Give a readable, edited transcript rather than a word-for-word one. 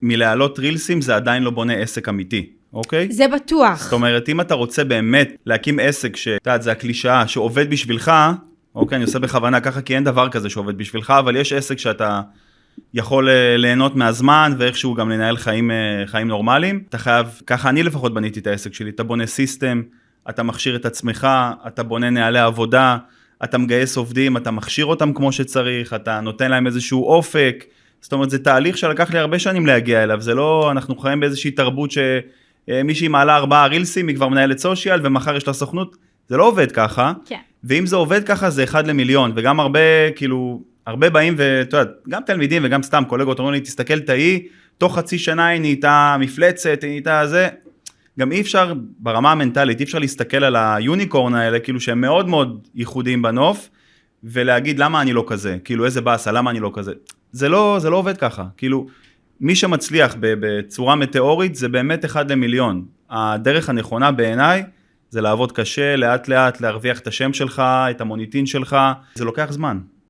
מלהעלות רילסים זה עדיין לא בונה עסק אמיתי, אוקיי? זה בטוח. זאת אומרת, אם אתה רוצה באמת להקים עסק זה הקלישאה שעובד בשבילך, אוקיי, אני עושה בכוונה ככה, כי אין דבר כזה שעובד בשבילך, אבל יש עסק שאתה יכול ליהנות מהזמן, ואיכשהו גם לנהל חיים נורמליים. אתה חייב, ככה אני לפחות בניתי את העסק שלי, אתה בונה סיסטם, אתה מכשיר את עצמך, אתה בונה נהלי עבודה, אתה מגייס עובדים, אתה מכשיר אותם כמו שצריך, אתה נותן להם איזשהו אופק, זאת אומרת, זה תהליך שלקח לי הרבה שנים להגיע אליו, זה לא, אנחנו חיים באיזושהי תרבות שמישהי מעלה 4 רילסים, היא כבר מנהלת סושיאל, ומחר יש לה סוכנות, זה לא עובד ככה, כן. ואם זה עובד ככה, זה 1 למיליון, וגם הרבה באים, ואתה יודע, גם תלמידים וגם סתם קולגות, אומרים לי, תסתכל תאי, תוך חצי שנה היא נהייתה מפלצת, היא נהייתה זה, גם אי אפשר, ברמה המנטלית, אי אפשר להסתכל על היוניקורן האלה, כאילו שהם מאוד מאוד ייחודיים בנוף, ולהגיד למה אני לא כזה, כאילו איזה באסה, למה אני לא כזה. זה לא עובד ככה, כאילו, מי שמצליח בצורה מטאורית, זה באמת 1 למיליון. הדרך הנכונה בעיניי, זה לעבוד קשה, לאט לאט, להרוויח את השם שלך, את המוניטין שלך, זה לוקח זמן.